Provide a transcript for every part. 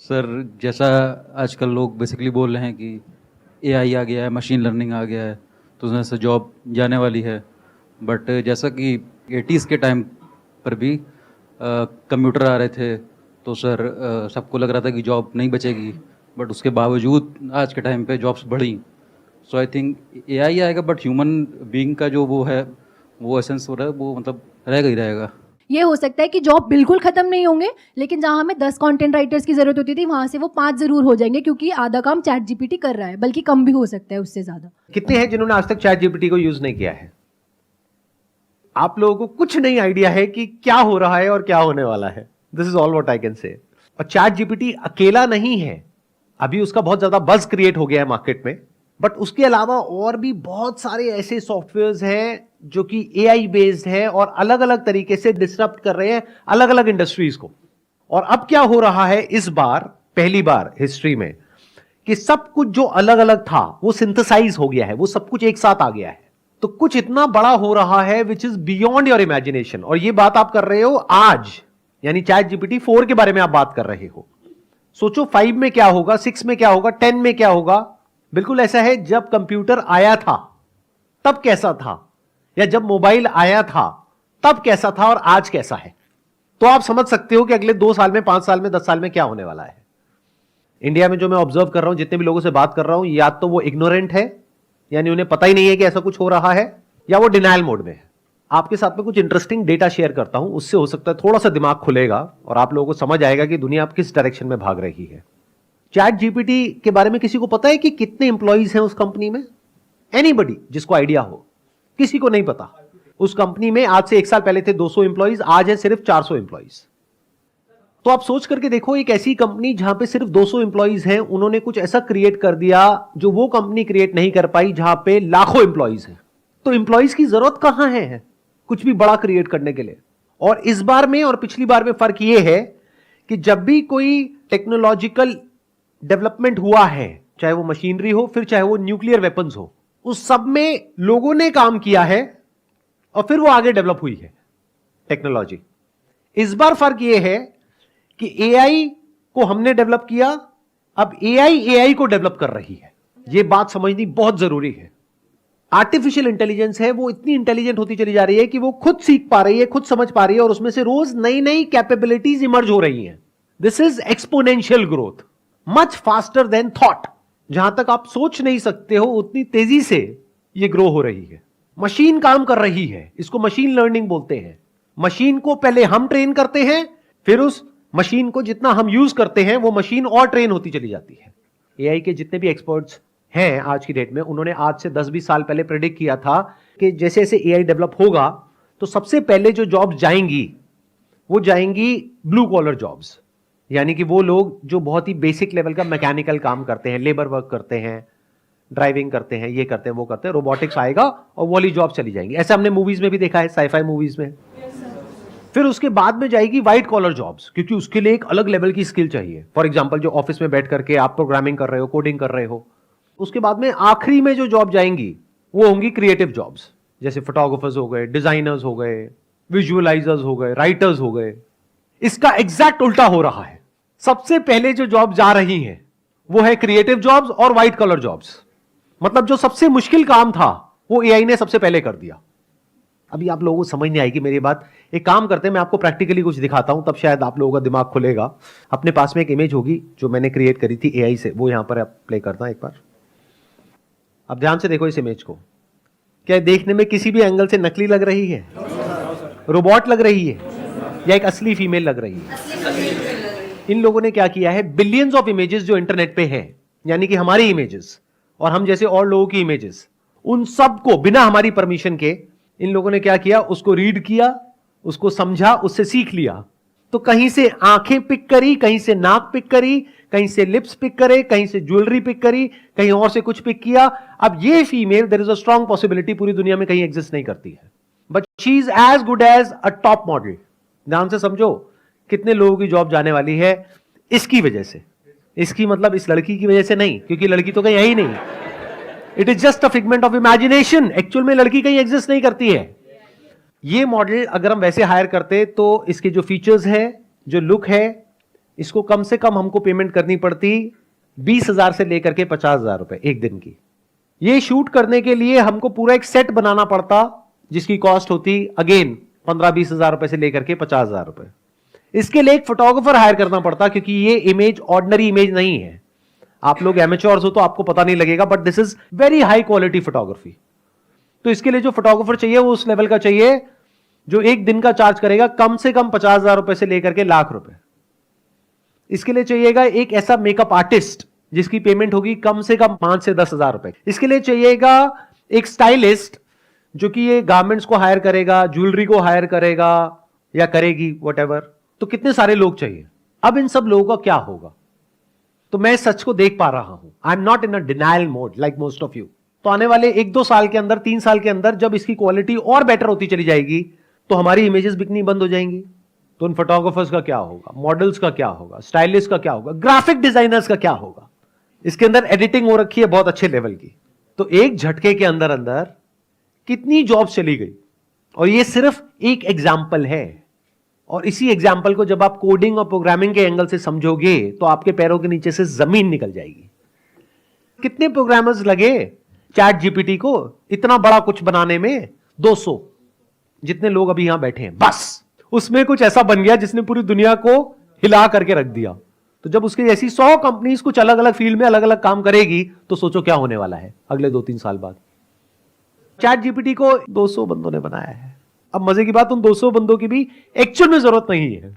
Sir, जैसा आजकल लोग बेसिकली बोल रहे हैं कि एआई आ गया है, मशीन लर्निंग आ गया है, तो उसमें से जॉब जाने वाली है। बट जैसा कि 80s के टाइम पर भी कंप्यूटर आ रहे थे, तो सर सबको लग रहा था कि जॉब नहीं बचेगी। बट उसके बावजूद आज के टाइम पे जॉब्स बढ़ी। सो आई थिंक एआई आएगा, बट ह्यूमन बीइंग का जो वो है, वो एसेंस हो रहा है, वो मतलब रहेगा ही रहेगा। ये हो सकता है कि जॉब बिल्कुल खत्म नहीं होंगे, लेकिन जहां हमें 10 कंटेंट राइटर्स की जरूरत होती थी वहां से वो 5 जरूर हो जाएंगे, क्योंकि आधा काम चैट जीपीटी कर रहा है, बल्कि कम भी हो सकता है उससे ज्यादा। कितने हैं जिन्होंने आज तक चैट जीपीटी को यूज नहीं किया है? आप लोगों को कुछ नहीं आइडिया है कि क्या हो रहा है और क्या होने वाला है। This is all what I can say. और चैट जीपीटी अकेला नहीं है, अभी उसका बहुत ज्यादा बज क्रिएट हो गया है मार्केट में, बट उसके अलावा और भी बहुत सारे ऐसे सॉफ्टवेयर्स हैं जो कि एआई बेस्ड है और अलग अलग तरीके से डिस्टर्ब कर रहे हैं अलग अलग इंडस्ट्रीज को। और अब क्या हो रहा है इस बार, पहली बार हिस्ट्री में, कि सब कुछ जो अलग अलग था वो सिंथेसाइज हो गया है, वो सब कुछ एक साथ आ गया है। तो कुछ इतना बड़ा हो रहा है which is beyond your imagination. और ये बात आप कर रहे हो आज, यानी चैट जीपीटी 4 के बारे में आप बात कर रहे हो। सोचो 5 में क्या होगा, 6 में क्या होगा, 10 में क्या होगा। बिल्कुल ऐसा है, जब कंप्यूटर आया था तब कैसा था, या जब मोबाइल आया था तब कैसा था, और आज कैसा है। तो आप समझ सकते हो कि अगले 2 साल में, 5 साल में, 10 साल में क्या होने वाला है। इंडिया में जो मैं ऑब्जर्व कर रहा हूं, जितने भी लोगों से बात कर रहा हूं, या तो वो इग्नोरेंट है, यानी उन्हें पता ही नहीं है कि ऐसा कुछ हो रहा है, या वो डिनायल मोड में है। आपके साथ में कुछ इंटरेस्टिंग डेटा शेयर करता हूं, उससे हो सकता है थोड़ा सा दिमाग खुलेगा और आप लोगों को समझ आएगा कि दुनिया अब किस डायरेक्शन में भाग रही है। चैट जीपीटी के बारे में किसी को पता है कि कितने इंप्लॉइज हैं उस कंपनी में? एनीबडी जिसको आइडिया हो? किसी को नहीं पता। उस कंपनी में आज से 1 साल पहले थे 200 इंप्लॉइज, आज है सिर्फ 400 इंप्लॉइज। तो आप सोच करके देखो, एक ऐसी कंपनी जहां पे सिर्फ 200 इंप्लॉइज हैं, उन्होंने कुछ ऐसा क्रिएट कर दिया जो वो कंपनी क्रिएट नहीं कर पाई जहां पे लाखों इंप्लॉइज हैं। तो इंप्लॉइज की जरूरत कहां है कुछ भी बड़ा क्रिएट करने के लिए। और इस बार में और पिछली बार में फर्क यह है कि जब भी कोई टेक्नोलॉजिकल डेवलपमेंट हुआ है, चाहे वो मशीनरी हो, फिर चाहे वो न्यूक्लियर वेपन्स हो, उस सब में लोगों ने काम किया है और फिर वो आगे डेवलप हुई है टेक्नोलॉजी। इस बार फर्क यह है कि एआई को हमने डेवलप किया, अब एआई को डेवलप कर रही है। यह बात समझनी बहुत जरूरी है। आर्टिफिशियल इंटेलिजेंस है, वो इतनी इंटेलिजेंट होती चली जा रही है कि वो खुद सीख पा रही है, खुद समझ पा रही है, और उसमें से रोज नई नई कैपेबिलिटीज इमर्ज हो रही हैं। This is exponential growth, much faster than thought. जहां तक आप सोच नहीं सकते हो उतनी तेजी से यह ग्रो हो रही है। मशीन काम कर रही है, इसको मशीन लर्निंग बोलते हैं। मशीन को पहले हम ट्रेन करते हैं, फिर उस मशीन को जितना हम यूज करते हैं वो मशीन और ट्रेन होती चली जाती है। एआई के जितने भी एक्सपर्ट्स हैं आज की डेट में, उन्होंने आज से 10-20 साल पहले प्रेडिक्ट किया था कि जैसे जैसे एआई डेवलप होगा तो सबसे पहले जो जॉब्स जाएंगी वो जाएंगी ब्लू कॉलर जॉब्स, यानी कि वो लोग जो बहुत ही बेसिक लेवल का मैकेनिकल काम करते हैं, लेबर वर्क करते हैं, ड्राइविंग करते हैं, ये करते हैं, वो करते हैं। रोबोटिक्स आएगा और वो वाली जॉब चली जाएंगी। ऐसा हमने मूवीज में भी देखा है, साईफाई मूवीज में। फिर उसके बाद में जाएगी व्हाइट कॉलर जॉब्स, क्योंकि उसके लिए एक अलग लेवल की स्किल चाहिए। फॉर एग्जांपल जो ऑफिस में बैठ करके आप प्रोग्रामिंग कर रहे हो, कोडिंग कर रहे हो। उसके बाद में आखिरी में जो जॉब जाएंगी वो होंगी क्रिएटिव जॉब्स, जैसे फोटोग्राफर्स हो गए, डिजाइनर्स हो गए, विजुअलाइजर्स हो गए, राइटर्स हो गए। इसका एग्जैक्ट उल्टा हो रहा है। सबसे पहले जो जॉब जा रही हैं वो है क्रिएटिव जॉब्स और व्हाइट कॉलर जॉब्स। मतलब जो सबसे मुश्किल काम था वो एआई ने सबसे पहले कर दिया। अभी आप लोगों को समझ नहीं आएगी मेरी बात। एक काम करते हैं, मैं आपको प्रैक्टिकली कुछ दिखाता हूं, तब शायद आप लोगों का दिमाग खुलेगा। अपने पास में एक इमेज होगी जो मैंने क्रिएट करी थी एआई से, वो यहां पर आप प्ले करता हूं एक बार। अब ध्यान से देखो इस इमेज को। क्या देखने में किसी भी एंगल से नकली लग रही है? रोबोट लग रही है या एक असली फीमेल लग रही है? इन लोगों ने क्या किया है, बिलियंस ऑफ इमेजेस जो इंटरनेट पे हैं, यानी कि हमारी इमेजेस और हम जैसे और लोगों की इमेजेस, उन सबको बिना हमारी परमिशन के इन लोगों ने क्या किया, उसको रीड किया, उसको समझा, उससे सीख लिया। तो कहीं से आंखें पिक करी, कहीं से नाक पिक करी, कहीं से लिप्स पिक करे, कहीं से ज्वेलरी पिक करी, कहीं और से कुछ पिक किया। अब ये female, there is a strong possibility, पूरी दुनिया में कहीं एग्जिस्ट नहीं करती है, but she is as good as a top model. ध्यान से समझो कितने लोगों की जॉब जाने वाली है इसकी वजह से। इसकी मतलब इस लड़की की वजह से नहीं, क्योंकि लड़की तो कहीं है ही नहीं। It is just a figment of imagination. Actual में लड़की कहीं एग्जिस्ट नहीं करती है। ये मॉडल अगर हम वैसे हायर करते तो इसके जो फीचर्स है, जो लुक है, इसको कम से कम हमको पेमेंट करनी पड़ती 20,000 से लेकर के 50,000 रुपए एक दिन की। ये शूट करने के लिए हमको पूरा एक सेट बनाना पड़ता जिसकी कॉस्ट होती अगेन 15-20,000 रुपए से लेकर के 50,000 रुपए। इसके लिए एक फोटोग्राफर हायर करना पड़ता क्योंकि ये इमेज ऑर्डिनरी इमेज नहीं है। आप लोग एमेच्योर्स हो तो आपको पता नहीं लगेगा, but this is very high quality photography. तो इसके लिए जो फोटोग्राफर चाहिए वो उस लेवल का चाहिए जो एक दिन का चार्ज करेगा कम से कम 50,000 रुपए से लेकर के लाख रुपए। इसके लिए चाहिएगा एक ऐसा मेकअप आर्टिस्ट जिसकी पेमेंट होगी कम से कम 5 से 10,000 रुपए। इसके लिए चाहिएगा एक स्टाइलिस्ट जो कि ये गारमेंट्स को हायर करेगा, ज्वेलरी को हायर करेगा या करेगी व्हाटएवर। तो कितने सारे लोग चाहिए। अब इन सब लोगों का क्या होगा? तो मैं सच को देख पा रहा हूं। I am not in a denial mode like most of you. तो आने वाले 1-2 साल के अंदर, 3 साल के अंदर जब इसकी क्वालिटी और बेटर होती चली जाएगी तो हमारी इमेजेस बिकनी बंद हो जाएंगी। तो उन फोटोग्राफर्स का क्या होगा, मॉडल्स का क्या होगा, स्टाइलिस्ट का क्या होगा, ग्राफिक डिजाइनर्स का क्या होगा? इसके अंदर एडिटिंग हो रखी है बहुत अच्छे लेवल की। तो एक झटके के अंदर अंदर कितनी जॉब्स चली गई। और ये सिर्फ एक एग्जाम्पल है। और इसी एग्जाम्पल को जब आप कोडिंग और प्रोग्रामिंग के एंगल से समझोगे तो आपके पैरों के नीचे से जमीन निकल जाएगी। कितने प्रोग्रामर्स लगे चैट जीपीटी को इतना बड़ा कुछ बनाने में? 200 जितने लोग अभी यहां बैठे हैं, बस उसमें कुछ ऐसा बन गया जिसने पूरी दुनिया को हिला करके रख दिया। तो जब उसके जैसी 100 कंपनीज कुछ अलग अलग फील्ड में अलग अलग काम करेगी तो सोचो क्या होने वाला है अगले 2-3 साल बाद। चैट जीपीटी को 200 बंदों ने बनाया है। अब मजे की बात, उन 200 बंदों की भी एक्चुअल में जरूरत नहीं है।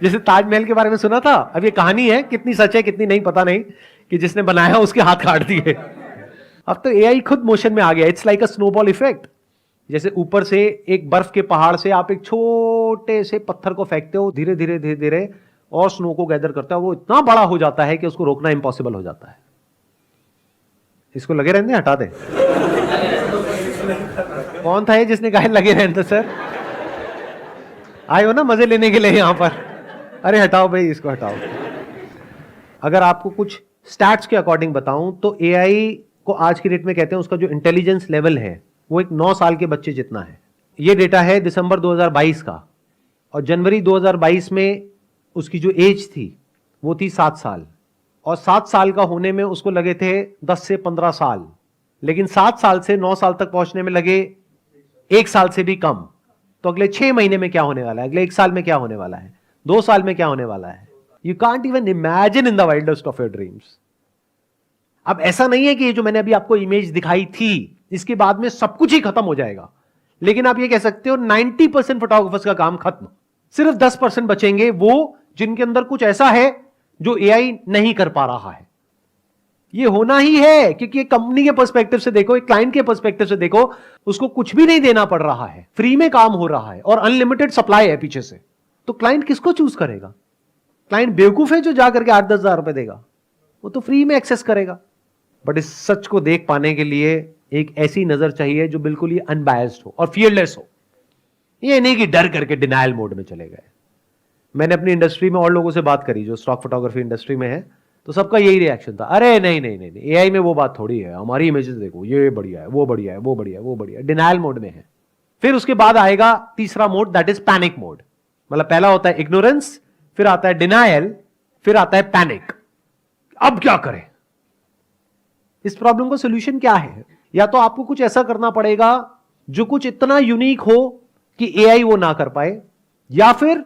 जैसे ताजमहल के बारे में सुना था, अब ये कहानी है, कितनी सच है कितनी नहीं पता नहीं, कि जिसने बनाया उसके हाथ काट दिए। अब तो एआई खुद मोशन में आ गया। It's like a snowball effect. जैसे ऊपर से एक बर्फ के पहाड़ से आप एक छोटे से पत्थर को फेंकते हो, धीरे धीरे धीरे धीरे और स्नो को गैदर करता है, वो इतना बड़ा हो जाता है कि उसको रोकना इम्पॉसिबल हो जाता है। इसको लगे रहने हटा दे। कौन था ये जिसने कहा लगे रहने? सर आए हो ना मजे लेने के लिए यहां पर? अरे हटाओ भाई, इसको हटाओ। अगर आपको कुछ स्टैट्स के अकॉर्डिंग बताऊं तो एआई को आज की डेट में कहते हैं उसका जो इंटेलिजेंस लेवल है वो एक 9 साल के बच्चे जितना है। ये डेटा है दिसंबर 2022 का, और जनवरी 2022 में उसकी जो एज थी वो थी 7 साल, और 7 साल का होने में उसको लगे थे 10 से 15 साल, लेकिन 7 साल से 9 साल तक पहुंचने में लगे 1 साल से भी कम। तो अगले 6 महीने में क्या होने वाला है, अगले 1 साल में क्या होने वाला है, 2 साल में क्या होने वाला है? You can't even imagine in the wildest of your dreams. अब ऐसा नहीं है कि ये जो मैंने अभी आपको इमेज दिखाई थी इसके बाद में सब कुछ ही खत्म हो जाएगा, लेकिन आप ये कह सकते हो 90% फोटोग्राफर्स का काम खत्म, सिर्फ 10% बचेंगे वो जिनके अंदर कुछ ऐसा है जो एआई नहीं कर पा रहा है। ये होना ही है, क्योंकि एक कंपनी के पर्सपेक्टिव से देखो, एक क्लाइंट के पर्सपेक्टिव से देखो, उसको कुछ भी नहीं देना पड़ रहा है, फ्री में काम हो रहा है और अनलिमिटेड सप्लाई है पीछे से। तो क्लाइंट किसको चूज करेगा? क्लाइंट बेवकूफ है जो जाकर के 8-10 हजार रुपए देगा? वो तो फ्री में एक्सेस करेगा। बट इस सच को देख पाने के लिए एक ऐसी नजर चाहिए जो बिल्कुल ही अनबायस्ड हो और फियरलेस हो। ये नहीं कि डर करके डिनायल मोड में चले गए। मैंने अपनी इंडस्ट्री में और लोगों से बात करी जो स्टॉक फोटोग्राफी इंडस्ट्री में है, तो सबका यही रिएक्शन था, अरे नहीं नहीं नहीं, एआई में वो बात थोड़ी है, हमारी इमेजेस देखो, ये बढ़िया है, वो बढ़िया है, वो बढ़िया है, वो बढ़िया है। डिनायल मोड में है। फिर उसके बाद आएगा तीसरा mode, that is panic mode. मतलब पहला होता है इग्नोरेंस, फिर आता है डिनायल, फिर आता है पैनिक। अब क्या करें? इस प्रॉब्लम का सोल्यूशन क्या है? या तो आपको कुछ ऐसा करना पड़ेगा जो कुछ इतना यूनिक हो कि एआई वो ना कर पाए, या फिर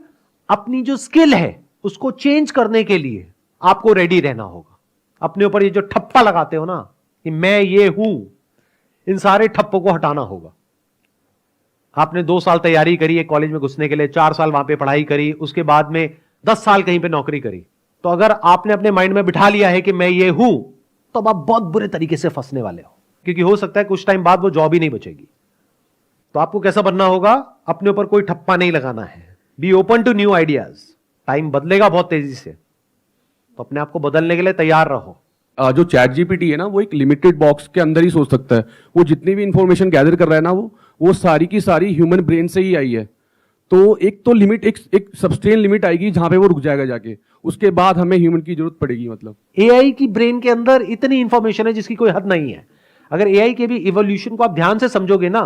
अपनी जो स्किल है उसको चेंज करने के लिए आपको रेडी रहना होगा। अपने ऊपर ये जो ठप्पा लगाते हो ना कि मैं ये हूं, इन सारे ठप्पों को हटाना होगा। आपने 2 साल तैयारी करी है कॉलेज में घुसने के लिए, 4 साल वहां पे पढ़ाई करी, उसके बाद में 10 साल कहीं पे नौकरी करी। तो अगर आपने अपने माइंड में बिठा लिया है कि मैं ये हूं, तो अब आप बहुत बुरे तरीके से फंसने वाले हो, क्योंकि हो सकता है कुछ टाइम बाद वो जॉब ही नहीं बचेगी। तो आपको कैसा बनना होगा? अपने ऊपर कोई ठप्पा नहीं लगाना है। Be open to new ideas. Time बदलेगा बहुत तेजी से, तो अपने आप को बदलने के लिए तैयार रहो। जो चैट जीपीटी है ना, वो एक लिमिटेड बॉक्स के अंदर ही सोच सकता है। वो जितनी भी इंफॉर्मेशन गैदर कर रहा है ना, वो सारी की सारी ह्यूमन ब्रेन से ही आई है। तो एक तो लिमिट, एक सबस्टेन लिमिट आएगी जहां पे वो रुक जाएगा जाके, उसके बाद हमें ह्यूमन की जरूरत पड़ेगी। मतलब एआई की ब्रेन के अंदर इतनी इंफॉर्मेशन है जिसकी कोई हद नहीं है। अगर एआई के भी इवोल्यूशन को आप ध्यान से समझोगे ना,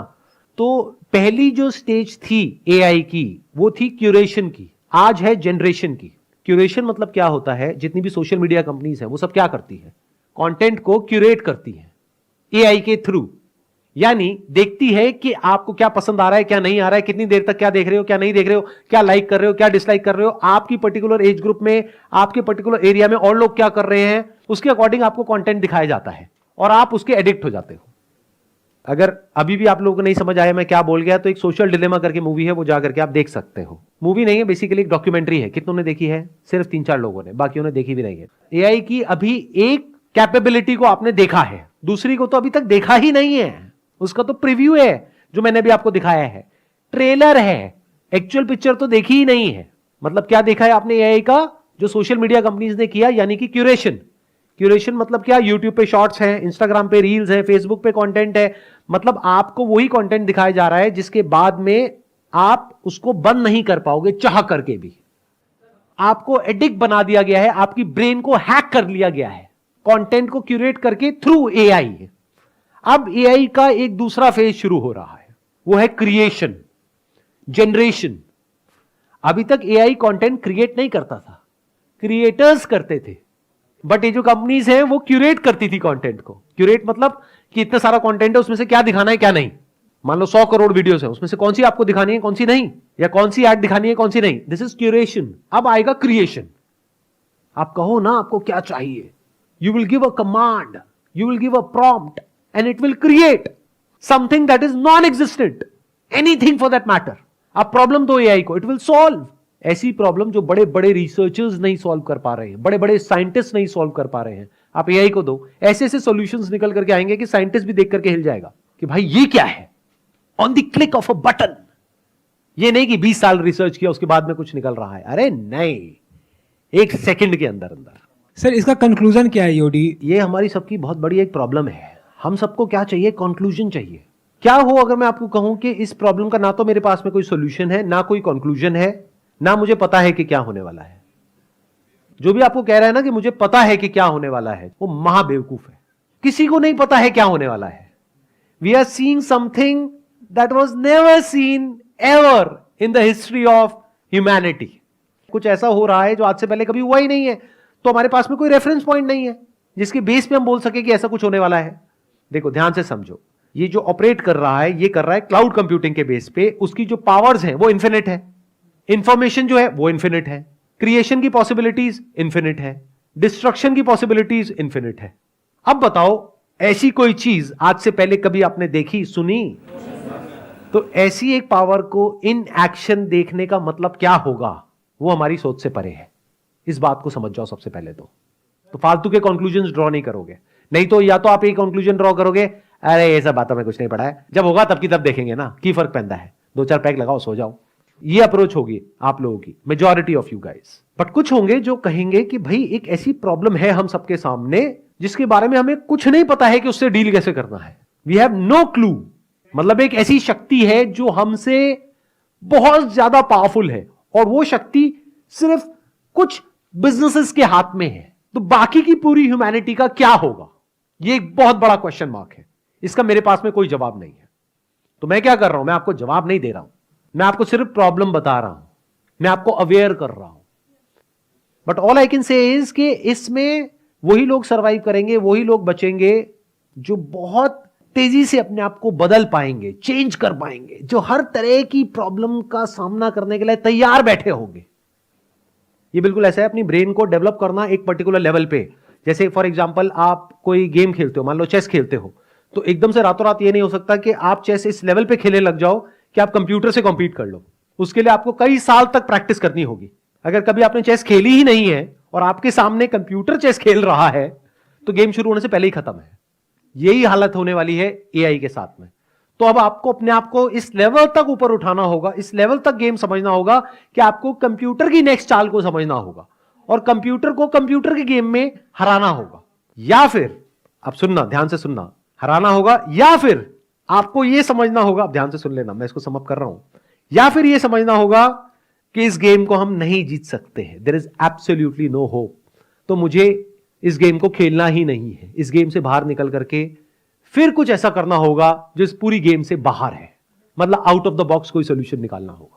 तो पहली जो स्टेज थी एआई की वो थी क्यूरेशन की, आज है जनरेशन की। क्यूरेशन मतलब क्या होता है, जितनी भी सोशल मीडिया कंपनीज है वो सब क्या करती है, कंटेंट को क्यूरेट करती है एआई के थ्रू। यानी देखती है कि आपको क्या पसंद आ रहा है, क्या नहीं आ रहा है, कितनी देर तक क्या देख रहे हो, क्या नहीं देख रहे हो, क्या लाइक कर रहे हो, क्या डिसलाइक कर रहे हो, आपकी पर्टिकुलर एज ग्रुप में, आपके पर्टिकुलर एरिया में और लोग क्या कर रहे हैं, उसके अकॉर्डिंग आपको कंटेंट दिखाया जाता है और आप उसके एडिक्ट हो जाते हो। अगर अभी भी आप लोगों को नहीं समझ आया मैं क्या बोल गया, तो एक सोशल डिलेमा करके मूवी है, वो जा करके आप देख सकते हो। मूवी नहीं है, बेसिकली एक डॉक्यूमेंट्री है। कितनों ने देखी है? सिर्फ 3-4 लोगों ने, बाकियों ने देखी भी नहीं है। एआई की अभी एक कैपेबिलिटी को आपने देखा है, दूसरी को तो अभी तक देखा ही नहीं है। उसका तो प्रीव्यू है जो मैंने भी आपको दिखाया है, ट्रेलर है, एक्चुअल पिक्चर तो देखी ही नहीं है। मतलब क्या देखा है आपने एआई का, जो सोशल मीडिया कंपनीज ने किया, यानी कि क्यूरेशन। क्यूरेशन मतलब क्या, यूट्यूब पे शॉर्ट्स हैं, इंस्टाग्राम पे रील्स है, फेसबुक पे कंटेंट है, मतलब आपको वही कंटेंट दिखाया जा रहा है जिसके बाद में आप उसको बंद नहीं कर पाओगे चाह करके भी। आपको एडिक्ट बना दिया गया है, आपकी ब्रेन को हैक कर लिया गया है कंटेंट को क्यूरेट करके थ्रू एआई। अब एआई का एक दूसरा फेज शुरू हो रहा है, वो है क्रिएशन, जनरेशन। अभी तक एआई कंटेंट क्रिएट नहीं करता था, क्रिएटर्स करते थे, बट ये जो कंपनीज हैं वो क्यूरेट करती थी कंटेंट को। क्यूरेट मतलब कि इतना सारा कंटेंट है, उसमें से क्या दिखाना है क्या नहीं। मान लो 100 करोड़ वीडियोस हैं, उसमें से कौन सी आपको दिखानी है कौन सी नहीं, या कौन सी ऐड दिखानी है कौन सी नहीं। This is curation. अब आएगा क्रिएशन। आप कहो ना आपको क्या चाहिए, you will give a command, you will give a prompt and it will create something that is non-existent, anything for that matter. अब प्रॉब्लम दो एआई को, it will solve ऐसी प्रॉब्लम जो बड़े बड़े रिसर्चर्स नहीं सॉल्व कर पा रहे हैं, बड़े बड़े साइंटिस्ट नहीं सॉल्व कर पा रहे हैं। आप एआई को दो, ऐसे ऐसे सॉल्यूशंस निकल करके आएंगे कि साइंटिस्ट भी देख करके हिल जाएगा कि भाई ये क्या है, on the click of a button. ये नहीं कि 20 साल रिसर्च किया उसके बाद में कुछ निकल रहा है, अरे नहीं, 1 सेकंड के अंदर अंदर। सर इसका कंक्लूजन क्या है ईओडी? ये हमारी सबकी बहुत बड़ी एक प्रॉब्लम है। हम सबको क्या चाहिए, कंक्लूजन चाहिए। क्या हो अगर मैं आपको कहूं कि इस प्रॉब्लम का ना तो मेरे पास में कोई सॉल्यूशन है, ना कोई कंक्लूजन है, ना मुझे पता है कि क्या होने वाला है। जो भी आपको कह रहा है ना कि मुझे पता है कि क्या होने वाला है, वो महाबेवकूफ है। किसी को नहीं पता है क्या होने वाला है। We are seeing something that was never seen ever in the history of humanity. कुछ ऐसा हो रहा है जो आज से पहले कभी हुआ ही नहीं है, तो हमारे पास में कोई रेफरेंस पॉइंट नहीं है जिसके बेस पे हम बोल सके कि ऐसा कुछ होने वाला है। देखो ध्यान से समझो, ये जो ऑपरेट कर रहा है, ये कर रहा है क्लाउड कंप्यूटिंग के बेस पे। उसकी जो पावर्स हैं वो इन्फिनिट है, इंफॉर्मेशन जो है वो इन्फिनिट है, क्रिएशन की पॉसिबिलिटीज इन्फिनिट है, डिस्ट्रक्शन की पॉसिबिलिटीज इन्फिनिट है। अब बताओ ऐसी कोई चीज आज से पहले कभी आपने देखी, सुनी? तो ऐसी एक पावर को इन एक्शन देखने का मतलब क्या होगा, वो हमारी सोच से परे है। इस बात को समझ जाओ सबसे पहले तो फालतू के कंक्लूजन्स ड्रॉ नहीं करोगे। नहीं तो या तो आप एक कंक्लूजन ड्रॉ करोगे, अरे ये सब बातों में कुछ नहीं पड़ा है, जब होगा तब की तब देखेंगे ना, की फर्क पैदा है, 2-4 पैक लगाओ सो जाओ। ये अप्रोच होगी आप लोगों की, majority of you guys. But कुछ होंगे जो कहेंगे कि भाई एक ऐसी प्रॉब्लम है हम सबके सामने जिसके बारे में हमें कुछ नहीं पता है कि उससे डील कैसे करना है। We have no clue. मतलब एक ऐसी शक्ति है जो हमसे बहुत ज्यादा पावरफुल है, और वो शक्ति सिर्फ कुछ बिजनेसेस के हाथ में है। तो बाकी की पूरी ह्यूमैनिटी का क्या होगा, ये एक बहुत बड़ा क्वेश्चन मार्क है। इसका मेरे पास में कोई जवाब नहीं है। तो मैं क्या कर रहा हूं, मैं आपको जवाब नहीं दे रहा हूं, मैं आपको सिर्फ प्रॉब्लम बता रहा हूं, मैं आपको अवेयर कर रहा हूं। But all I can say is कि इसमें वही लोग सर्वाइव करेंगे, वही लोग बचेंगे जो बहुत तेजी से अपने आप को बदल पाएंगे, चेंज कर पाएंगे, जो हर तरह की प्रॉब्लम का सामना करने के लिए तैयार बैठे होंगे। ये बिल्कुल ऐसा है अपनी ब्रेन को डेवलप करना एक पर्टिकुलर लेवल पे। जैसे फॉर एग्जांपल आप कोई गेम खेलते हो, मान लो चेस खेलते हो, तो एकदम से रातों रात ये नहीं हो सकता कि आप चेस इस लेवल पे खेलने लग जाओ कि आप कंप्यूटर से कॉम्पीट कर लो। उसके लिए आपको कई साल तक प्रैक्टिस करनी होगी। अगर कभी आपने चेस खेली ही नहीं है और आपके सामने कंप्यूटर चेस खेल रहा है, तो गेम शुरू होने से पहले ही खत्म है। यही हालत होने वाली है एआई के साथ में। तो अब आपको अपने आप को इस लेवल तक ऊपर उठाना होगा, इस लेवल तक गेम समझना होगा कि आपको कंप्यूटर की नेक्स्ट चाल को समझना होगा और कंप्यूटर को कंप्यूटर के गेम में हराना होगा। या फिर अब सुनना, ध्यान से सुनना, हराना होगा, या फिर आपको यह समझना होगा, अब ध्यान से सुन लेना, मैं इसको समअप कर रहा हूं, या फिर यह समझना होगा कि इस गेम को हम नहीं जीत सकते हैं, there is absolutely no hope. तो मुझे इस गेम को खेलना ही नहीं है, इस गेम से बाहर निकल करके फिर कुछ ऐसा करना होगा जो इस पूरी गेम से बाहर है। मतलब आउट ऑफ द बॉक्स कोई सोल्यूशन निकालना होगा।